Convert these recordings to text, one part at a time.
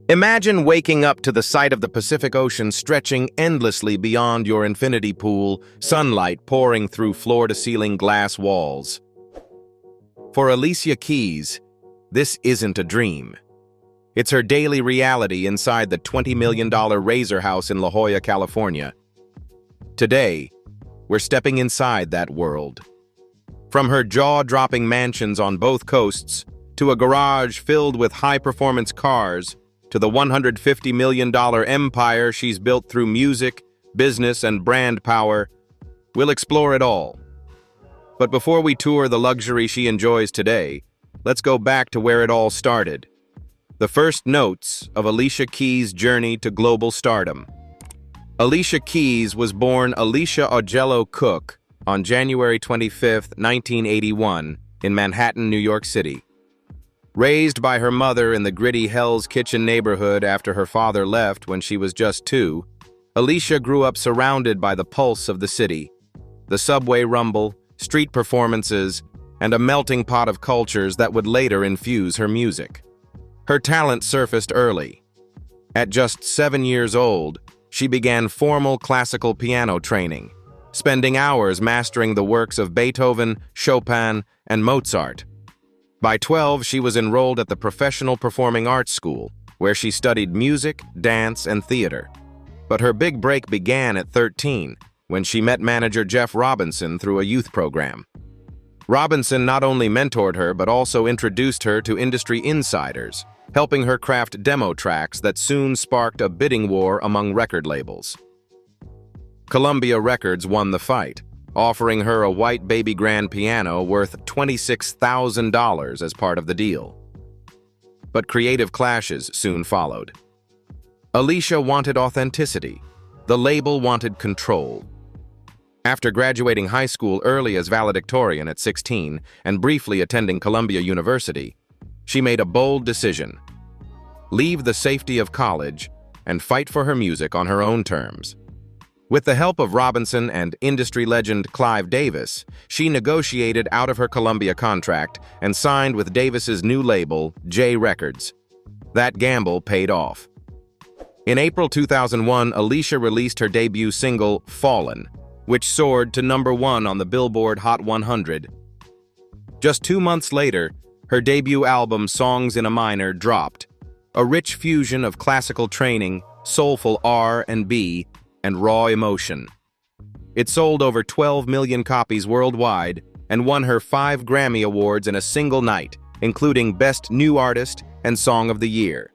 Imagine waking up to the sight of the Pacific Ocean stretching endlessly beyond your infinity pool, sunlight pouring through floor-to-ceiling glass walls. For Alicia Keys, this isn't a dream. It's her daily reality inside the $20 million Razor House in La Jolla, California. Today, we're stepping inside that world. From her jaw-dropping mansions on both coasts, to a garage filled with high-performance cars, to the $150 million empire she's built through music, business, and brand power, we'll explore it all. But before we tour the luxury she enjoys today, let's go back to where it all started. The first notes of Alicia Keys' journey to global stardom. Alicia Keys was born Alicia Augello Cook on January 25, 1981, in Manhattan, New York City. Raised by her mother in the gritty Hell's Kitchen neighborhood after her father left when she was just 2, Alicia grew up surrounded by the pulse of the city, the subway rumble, street performances, and a melting pot of cultures that would later infuse her music. Her talent surfaced early. At just 7 years old, she began formal classical piano training, spending hours mastering the works of Beethoven, Chopin, and Mozart. By 12, she was enrolled at the Professional Performing Arts School, where she studied music, dance, and theater. But her big break began at 13, when she met manager Jeff Robinson through a youth program. Robinson not only mentored her, but also introduced her to industry insiders, helping her craft demo tracks that soon sparked a bidding war among record labels. Columbia Records won the fight, offering her a white baby grand piano worth $26,000 as part of the deal. But creative clashes soon followed. Alicia wanted authenticity. The label wanted control. After graduating high school early as valedictorian at 16 and briefly attending Columbia University, she made a bold decision: leave the safety of college and fight for her music on her own terms. With the help of Robinson and industry legend Clive Davis, she negotiated out of her Columbia contract and signed with Davis's new label, J Records. That gamble paid off. In April 2001, Alicia released her debut single, Fallen, which soared to #1 on the Billboard Hot 100. Just 2 months later, her debut album, Songs in a Minor, dropped, a rich fusion of classical training, soulful R&B, and raw emotion. It sold over 12 million copies worldwide and won her 5 Grammy Awards in a single night, including Best New Artist and Song of the Year.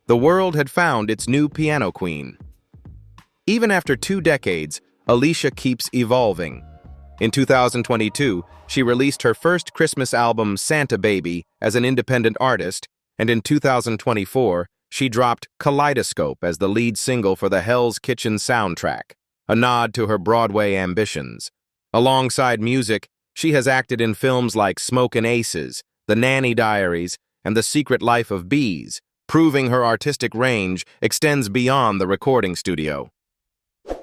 The world had found its new piano queen. Even after 2 decades, Alicia keeps evolving. In 2022, she released her first Christmas album, Santa Baby, as an independent artist, and in 2024, she dropped Kaleidoscope as the lead single for the Hell's Kitchen soundtrack, a nod to her Broadway ambitions. Alongside music, she has acted in films like Smokin' Aces, The Nanny Diaries, and The Secret Life of Bees, proving her artistic range extends beyond the recording studio.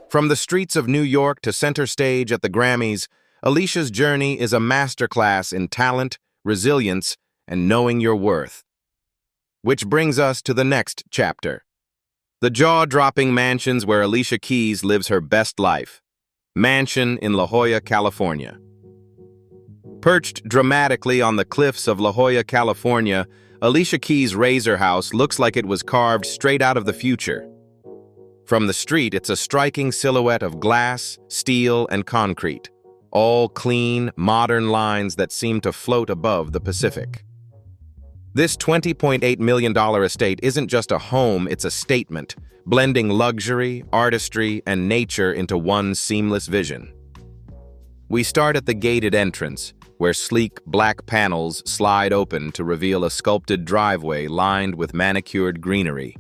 From the streets of New York to center stage at the Grammys, Alicia's journey is a masterclass in talent, resilience, and knowing your worth. Which brings us to the next chapter. The jaw-dropping mansions where Alicia Keys lives her best life. Mansion in La Jolla, California. Perched dramatically on the cliffs of La Jolla, California, Alicia Keys' Razor House looks like it was carved straight out of the future. From the street, it's a striking silhouette of glass, steel, and concrete, all clean, modern lines that seem to float above the Pacific. This $20.8 million estate isn't just a home, it's a statement, blending luxury, artistry, and nature into one seamless vision. We start at the gated entrance, where sleek black panels slide open to reveal a sculpted driveway lined with manicured greenery.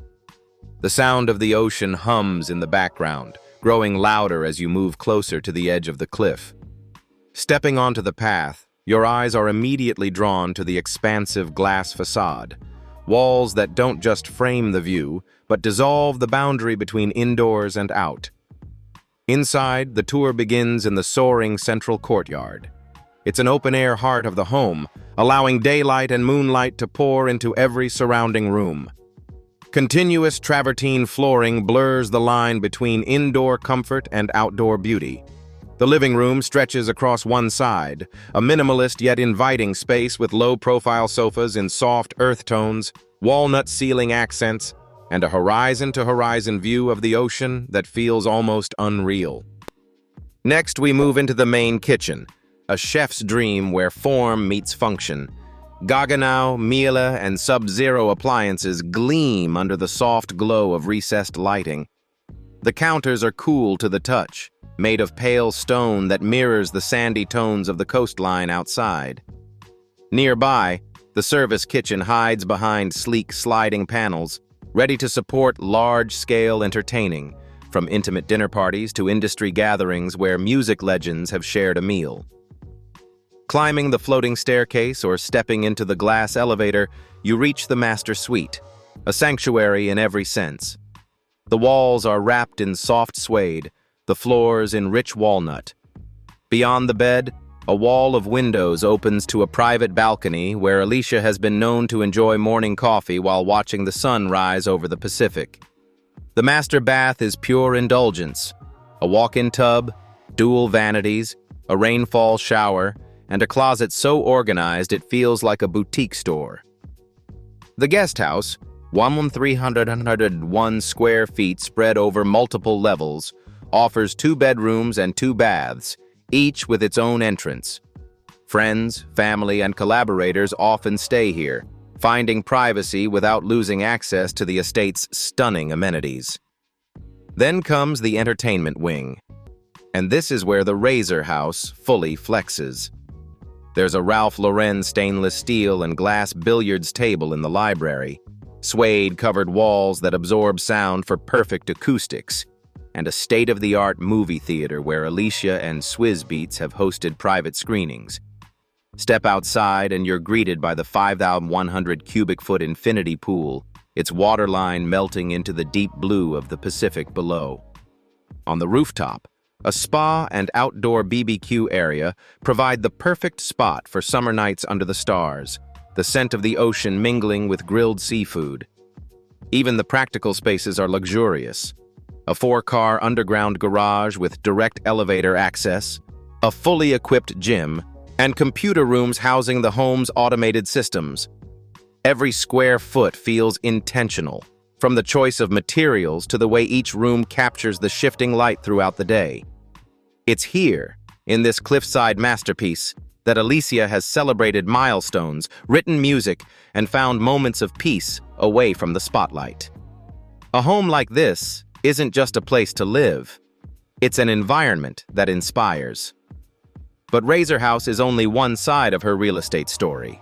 The sound of the ocean hums in the background, growing louder as you move closer to the edge of the cliff. Stepping onto the path, your eyes are immediately drawn to the expansive glass facade, walls that don't just frame the view, but dissolve the boundary between indoors and out. Inside, the tour begins in the soaring central courtyard. It's an open-air heart of the home, allowing daylight and moonlight to pour into every surrounding room. Continuous travertine flooring blurs the line between indoor comfort and outdoor beauty. The living room stretches across one side, a minimalist yet inviting space with low-profile sofas in soft earth tones, walnut ceiling accents, and a horizon-to-horizon view of the ocean that feels almost unreal. Next, we move into the main kitchen, a chef's dream where form meets function. Gaggenau, Miele, and Sub-Zero appliances gleam under the soft glow of recessed lighting. The counters are cool to the touch, made of pale stone that mirrors the sandy tones of the coastline outside. Nearby, the service kitchen hides behind sleek sliding panels, ready to support large-scale entertaining, from intimate dinner parties to industry gatherings where music legends have shared a meal. Climbing the floating staircase or stepping into the glass elevator, you reach the master suite, a sanctuary in every sense. The walls are wrapped in soft suede, the floors in rich walnut. Beyond the bed, a wall of windows opens to a private balcony where Alicia has been known to enjoy morning coffee while watching the sun rise over the Pacific. The master bath is pure indulgence, a walk-in tub, dual vanities, a rainfall shower, and a closet so organized it feels like a boutique store. The guest house, 1,301 square feet spread over multiple levels, offers 2 bedrooms and 2 baths, each with its own entrance. Friends, family, and collaborators often stay here, finding privacy without losing access to the estate's stunning amenities. Then comes the entertainment wing, and this is where the Razor House fully flexes. There's a Ralph Lauren stainless steel and glass billiards table in the library, suede-covered walls that absorb sound for perfect acoustics, and a state-of-the-art movie theater where Alicia and Swizz Beatz have hosted private screenings. Step outside and you're greeted by the 5,100 cubic foot infinity pool, its waterline melting into the deep blue of the Pacific below. On the rooftop, a spa and outdoor BBQ area provide the perfect spot for summer nights under the stars, the scent of the ocean mingling with grilled seafood. Even the practical spaces are luxurious. A 4-car underground garage with direct elevator access, a fully equipped gym, and computer rooms housing the home's automated systems. Every square foot feels intentional, from the choice of materials to the way each room captures the shifting light throughout the day. It's here, in this cliffside masterpiece, that Alicia has celebrated milestones, written music, and found moments of peace away from the spotlight. A home like this isn't just a place to live. It's an environment that inspires. But Razor House is only one side of her real estate story.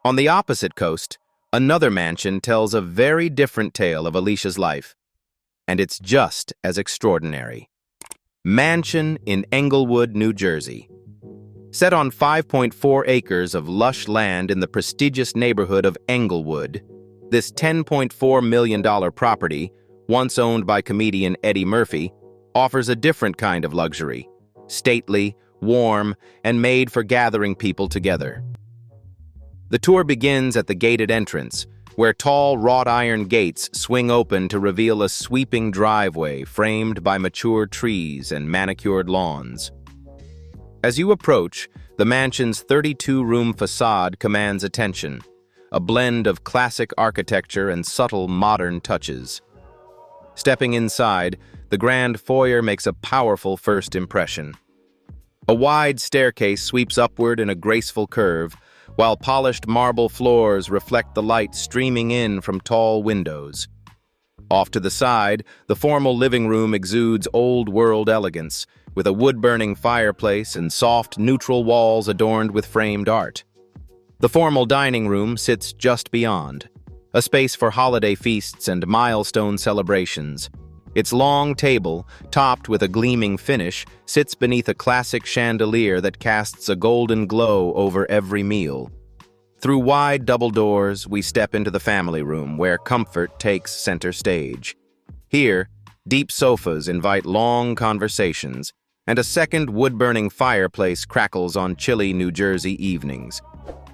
On the opposite coast, another mansion tells a very different tale of Alicia's life, and it's just as extraordinary. Mansion in Englewood, New Jersey. Set on 5.4 acres of lush land in the prestigious neighborhood of Englewood, this $10.4 million property, once owned by comedian Eddie Murphy, offers a different kind of luxury, stately, warm, and made for gathering people together. The tour begins at the gated entrance, where tall wrought iron gates swing open to reveal a sweeping driveway framed by mature trees and manicured lawns. As you approach, the mansion's 32-room facade commands attention, a blend of classic architecture and subtle modern touches. Stepping inside, the grand foyer makes a powerful first impression. A wide staircase sweeps upward in a graceful curve, while polished marble floors reflect the light streaming in from tall windows. Off to the side, the formal living room exudes old-world elegance, with a wood-burning fireplace and soft, neutral walls adorned with framed art. The formal dining room sits just beyond, a space for holiday feasts and milestone celebrations. Its long table, topped with a gleaming finish, sits beneath a classic chandelier that casts a golden glow over every meal. Through wide double doors, we step into the family room, where comfort takes center stage. Here, deep sofas invite long conversations, and a second wood-burning fireplace crackles on chilly New Jersey evenings.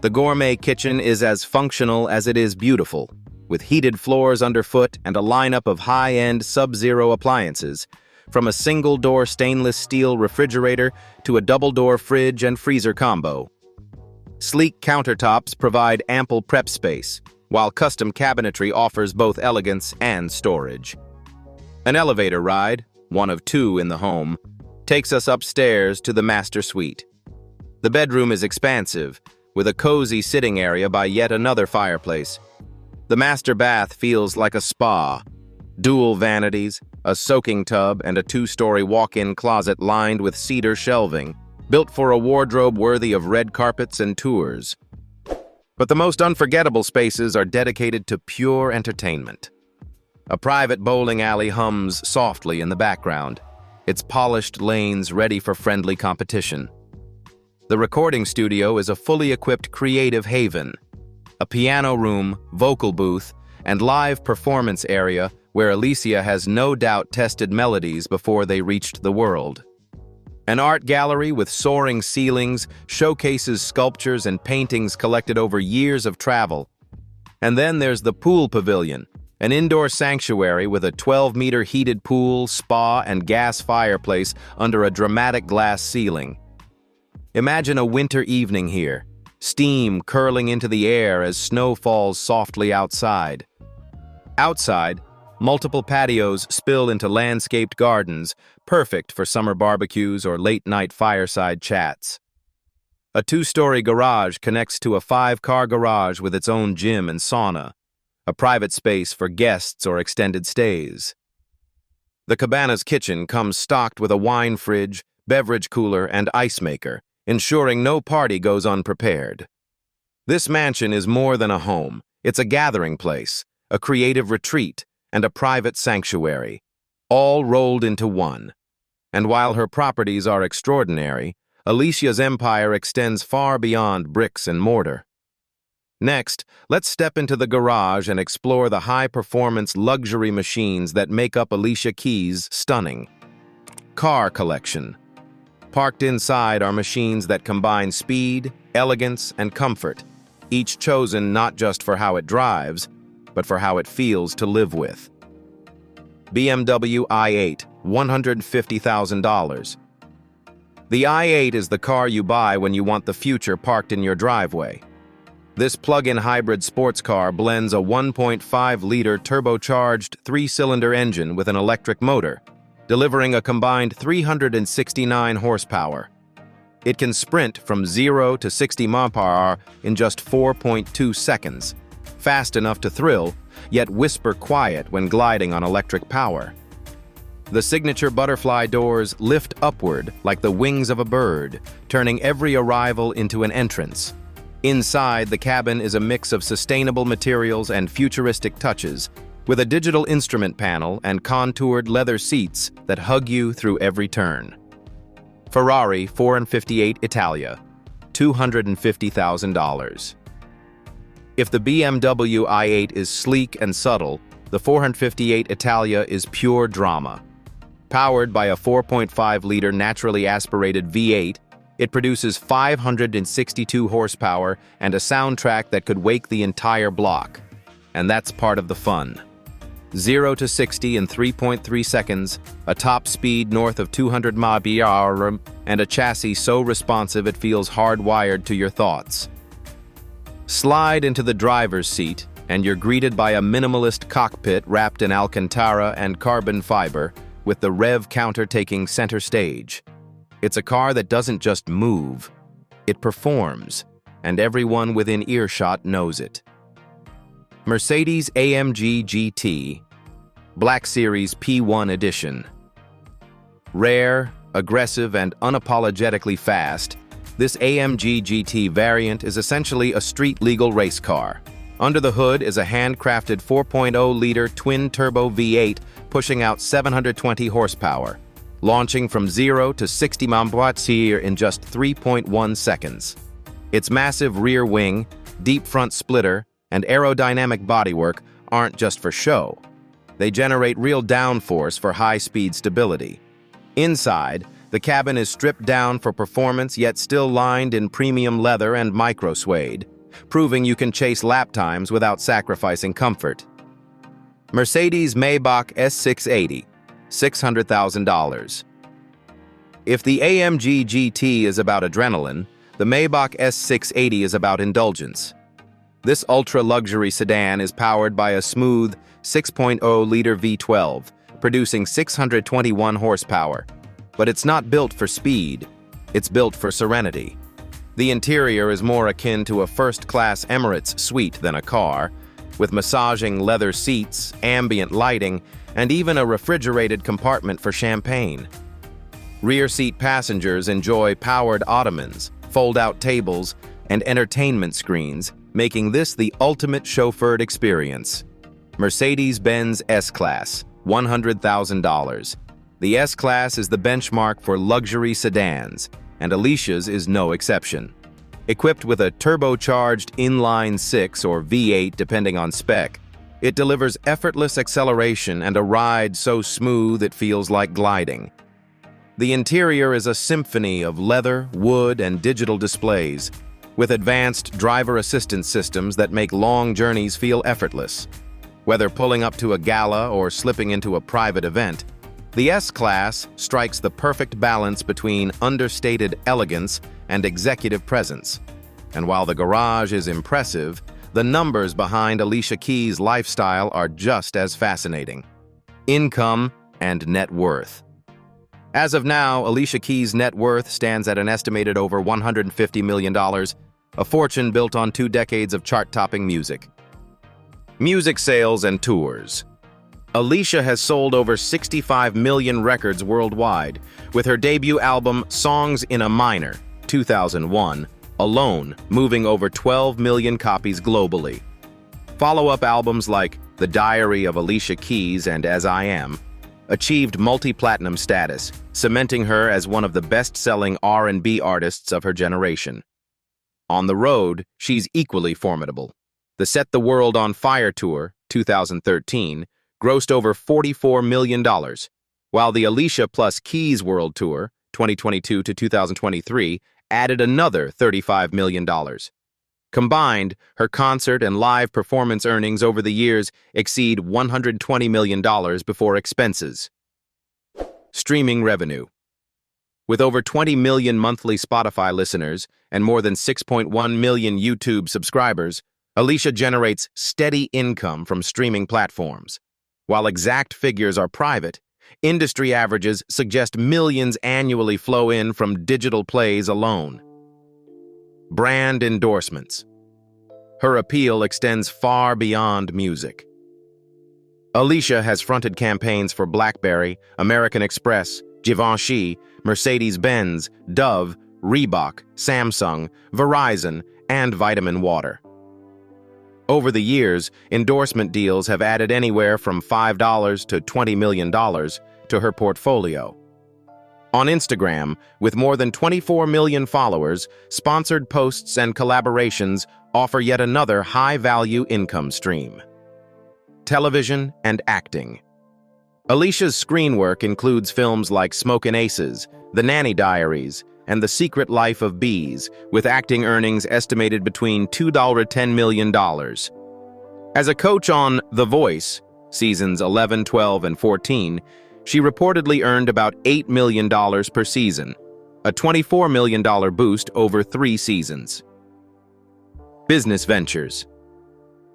The gourmet kitchen is as functional as it is beautiful, with heated floors underfoot and a lineup of high-end Sub-Zero appliances, from a single-door stainless steel refrigerator to a double-door fridge and freezer combo. Sleek countertops provide ample prep space, while custom cabinetry offers both elegance and storage. An elevator ride, one of two in the home, takes us upstairs to the master suite. The bedroom is expansive, with a cozy sitting area by yet another fireplace. The master bath feels like a spa. Dual vanities, a soaking tub, and a two-story walk-in closet lined with cedar shelving, built for a wardrobe worthy of red carpets and tours. But the most unforgettable spaces are dedicated to pure entertainment. A private bowling alley hums softly in the background, its polished lanes ready for friendly competition. The recording studio is a fully equipped creative haven, a piano room, vocal booth, and live performance area where Alicia has no doubt tested melodies before they reached the world. An art gallery with soaring ceilings showcases sculptures and paintings collected over years of travel. And then there's the pool pavilion, an indoor sanctuary with a 12-meter heated pool, spa, and gas fireplace under a dramatic glass ceiling. Imagine a winter evening here, steam curling into the air as snow falls softly outside. Outside, multiple patios spill into landscaped gardens, perfect for summer barbecues or late-night fireside chats. A two-story garage connects to a 5-car garage with its own gym and sauna, a private space for guests or extended stays. The cabana's kitchen comes stocked with a wine fridge, beverage cooler, and ice maker, ensuring no party goes unprepared. This mansion is more than a home. It's a gathering place, a creative retreat, and a private sanctuary, all rolled into one. And while her properties are extraordinary, Alicia's empire extends far beyond bricks and mortar. Next, let's step into the garage and explore the high-performance luxury machines that make up Alicia Keys' stunning car collection. Parked inside are machines that combine speed, elegance, and comfort, each chosen not just for how it drives, but for how it feels to live with. BMW i8, $150,000. The i8 is the car you buy when you want the future parked in your driveway. This plug-in hybrid sports car blends a 1.5-liter turbocharged 3-cylinder engine with an electric motor, delivering a combined 369 horsepower. It can sprint from 0 to 60 mph in just 4.2 seconds, fast enough to thrill, yet whisper quiet when gliding on electric power. The signature butterfly doors lift upward like the wings of a bird, turning every arrival into an entrance. Inside, the cabin is a mix of sustainable materials and futuristic touches, with a digital instrument panel and contoured leather seats that hug you through every turn. Ferrari 458 Italia, $250,000. If the BMW i8 is sleek and subtle, the 458 Italia is pure drama. Powered by a 4.5-liter naturally aspirated V8, it produces 562 horsepower and a soundtrack that could wake the entire block. And that's part of the fun. 0 to 60 in 3.3 seconds, a top speed north of 200 mph, and a chassis so responsive it feels hardwired to your thoughts. Slide into the driver's seat, and you're greeted by a minimalist cockpit wrapped in Alcantara and carbon fiber, with the rev counter taking center stage. It's a car that doesn't just move, it performs, and everyone within earshot knows it. Mercedes-AMG GT, Black Series P1 Edition. Rare, aggressive, and unapologetically fast, this AMG GT variant is essentially a street-legal race car. Under the hood is a handcrafted 4.0-liter twin-turbo V8 pushing out 720 horsepower, launching from 0 to 60 mph in just 3.1 seconds. Its massive rear wing, deep front splitter, and aerodynamic bodywork aren't just for show. They generate real downforce for high-speed stability. Inside, the cabin is stripped down for performance yet still lined in premium leather and micro-suede, proving you can chase lap times without sacrificing comfort. Mercedes Maybach S680, $600,000. If the AMG GT is about adrenaline, the Maybach S680 is about indulgence. This ultra-luxury sedan is powered by a smooth 6.0-liter V12, producing 621 horsepower. But it's not built for speed, it's built for serenity. The interior is more akin to a first-class Emirates suite than a car, with massaging leather seats, ambient lighting, and even a refrigerated compartment for champagne. Rear seat passengers enjoy powered ottomans, fold-out tables, and entertainment screens, making this the ultimate chauffeured experience. Mercedes-Benz S-Class, $100,000. The S-Class is the benchmark for luxury sedans, and Alicia's is no exception. Equipped with a turbocharged inline-6 or V8 depending on spec, it delivers effortless acceleration and a ride so smooth it feels like gliding. The interior is a symphony of leather, wood, and digital displays, with advanced driver assistance systems that make long journeys feel effortless. Whether pulling up to a gala or slipping into a private event, the S-Class strikes the perfect balance between understated elegance and executive presence. And while the garage is impressive, the numbers behind Alicia Keys' lifestyle are just as fascinating. Income and net worth. As of now, Alicia Keys' net worth stands at an estimated over $150 million, a fortune built on 2 decades of chart-topping music. Music sales and tours. Alicia has sold over 65 million records worldwide, with her debut album Songs in a Minor, 2001, alone moving over 12 million copies globally. Follow-up albums like The Diary of Alicia Keys and As I Am achieved multi-platinum status, cementing her as one of the best-selling R&B artists of her generation. On the road, she's equally formidable. The Set the World on Fire Tour, 2013, grossed over $44 million, while the Alicia plus Keys World Tour, 2022 to 2023, added another $35 million. Combined, her concert and live performance earnings over the years exceed $120 million before expenses. Streaming revenue. With over 20 million monthly Spotify listeners and more than 6.1 million YouTube subscribers, Alicia generates steady income from streaming platforms. While exact figures are private, industry averages suggest millions annually flow in from digital plays alone. Brand endorsements. Her appeal extends far beyond music. Alicia has fronted campaigns for BlackBerry, American Express, Givenchy, Mercedes-Benz, Dove, Reebok, Samsung, Verizon, and Vitamin Water. Over the years, endorsement deals have added anywhere from $5 to $20 million to her portfolio. On Instagram, with more than 24 million followers, sponsored posts and collaborations offer yet another high-value income stream. Television and acting. Alicia's screen work includes films like Smokin' Aces, The Nanny Diaries, and The Secret Life of Bees, with acting earnings estimated between $2 to $10 million. As a coach on The Voice, seasons 11, 12, and 14, she reportedly earned about $8 million per season, a $24 million boost over 3 seasons. Business ventures.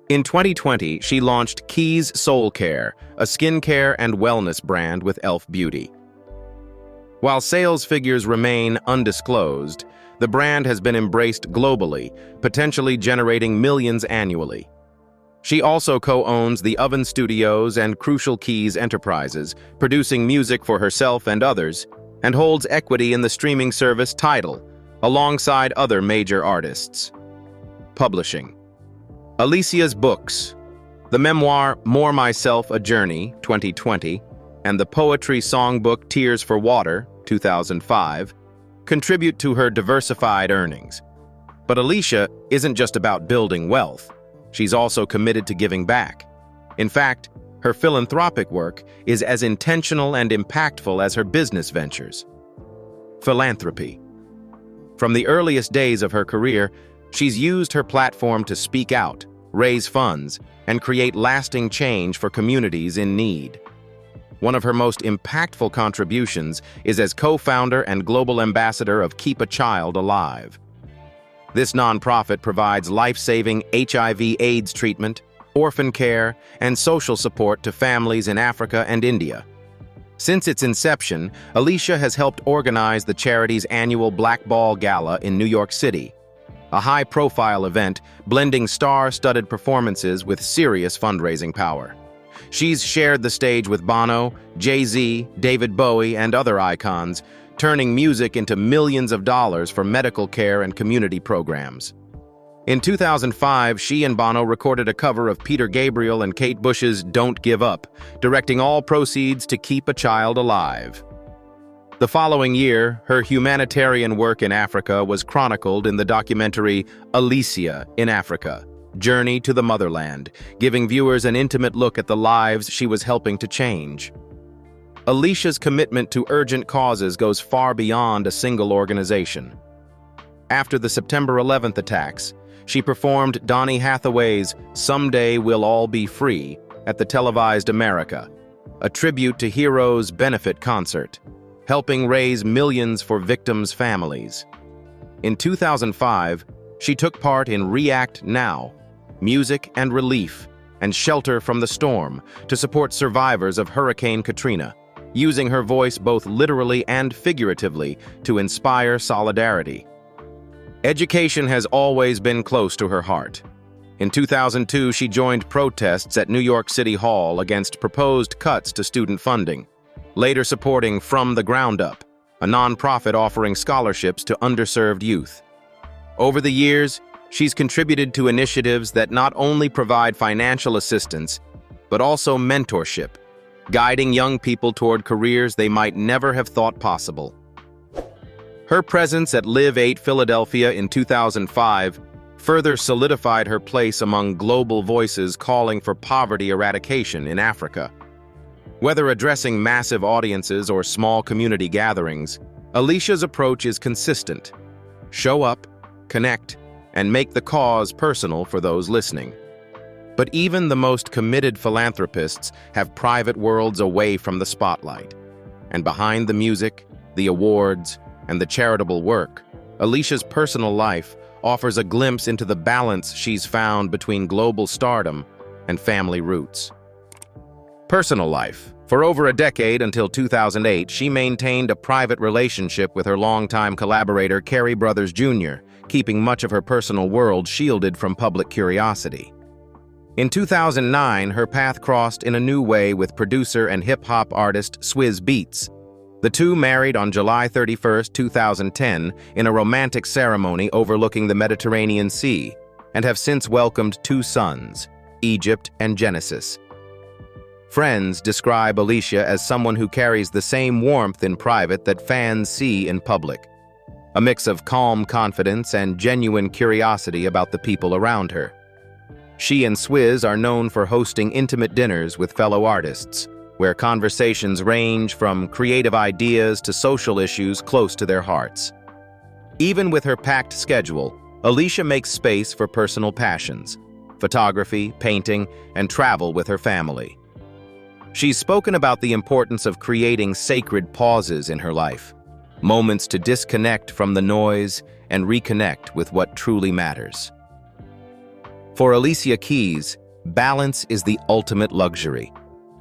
In 2020, she launched Keys Soul Care, a skincare and wellness brand with e.l.f. Beauty. While sales figures remain undisclosed, the brand has been embraced globally, potentially generating millions annually. She also co-owns the Oven Studios and Crucial Keys Enterprises, producing music for herself and others, and holds equity in the streaming service Tidal, alongside other major artists. Publishing. Alicia's books, the memoir More Myself, A Journey, 2020, and the poetry songbook Tears for Water, 2005, contribute to her diversified earnings. But Alicia isn't just about building wealth. She's also committed to giving back. In fact, her philanthropic work is as intentional and impactful as her business ventures. Philanthropy. From the earliest days of her career, She's used her platform to speak out, raise funds, and create lasting change for communities in need. One of her most impactful contributions is as co-founder and global ambassador of Keep a Child Alive. This nonprofit provides life-saving HIV/AIDS treatment, orphan care, and social support to families in Africa and India. Since its inception, Alicia has helped organize the charity's annual Black Ball Gala in New York City, a high-profile event blending star-studded performances with serious fundraising power. She's shared the stage with Bono, Jay-Z, David Bowie, and other icons, turning music into millions of dollars for medical care and community programs. In 2005, she and Bono recorded a cover of Peter Gabriel and Kate Bush's Don't Give Up, directing all proceeds to Keep a Child Alive. The following year, her humanitarian work in Africa was chronicled in the documentary Alicia in Africa, Journey to the Motherland, giving viewers an intimate look at the lives she was helping to change. Alicia's commitment to urgent causes goes far beyond a single organization. After the September 11th attacks, she performed Donny Hathaway's Someday We'll All Be Free at the televised America, a tribute to heroes benefit concert, helping raise millions for victims' families. In 2005, she took part in React Now, Music and Relief, and Shelter from the Storm to support survivors of Hurricane Katrina, using her voice both literally and figuratively to inspire solidarity. Education has always been close to her heart. In 2002, she joined protests at New York City Hall against proposed cuts to student funding, later supporting From the Ground Up, a nonprofit offering scholarships to underserved youth. Over the years, she's contributed to initiatives that not only provide financial assistance, but also mentorship, guiding young people toward careers they might never have thought possible. Her presence at Live 8 Philadelphia in 2005 further solidified her place among global voices calling for poverty eradication in Africa. Whether addressing massive audiences or small community gatherings, Alicia's approach is consistent. Show up, connect, and make the cause personal for those listening. But even the most committed philanthropists have private worlds away from the spotlight. And behind the music, the awards, and the charitable work, Alicia's personal life offers a glimpse into the balance she's found between global stardom and family roots. Personal life. For over a decade, until 2008, she maintained a private relationship with her longtime collaborator Carey Brothers Jr., keeping much of her personal world shielded from public curiosity. In 2009, her path crossed in a new way with producer and hip-hop artist Swizz Beatz. The two married on July 31, 2010, in a romantic ceremony overlooking the Mediterranean Sea, and have since welcomed two sons, Egypt and Genesis. Friends describe Alicia as someone who carries the same warmth in private that fans see in public, a mix of calm confidence and genuine curiosity about the people around her. She and Swizz are known for hosting intimate dinners with fellow artists, where conversations range from creative ideas to social issues close to their hearts. Even with her packed schedule, Alicia makes space for personal passions, photography, painting, and travel with her family. She's spoken about the importance of creating sacred pauses in her life, moments to disconnect from the noise and reconnect with what truly matters. For Alicia Keys, balance is the ultimate luxury.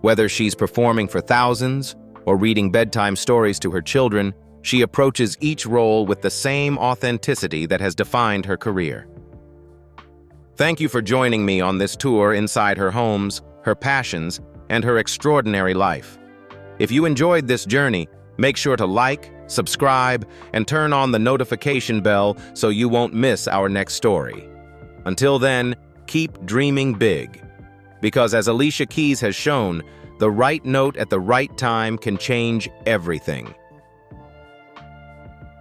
Whether she's performing for thousands or reading bedtime stories to her children, she approaches each role with the same authenticity that has defined her career. Thank you for joining me on this tour inside her homes, her passions, and her extraordinary life. If you enjoyed this journey, make sure to like, subscribe, and turn on the notification bell so you won't miss our next story. Until then, keep dreaming big. Because as Alicia Keys has shown, the right note at the right time can change everything.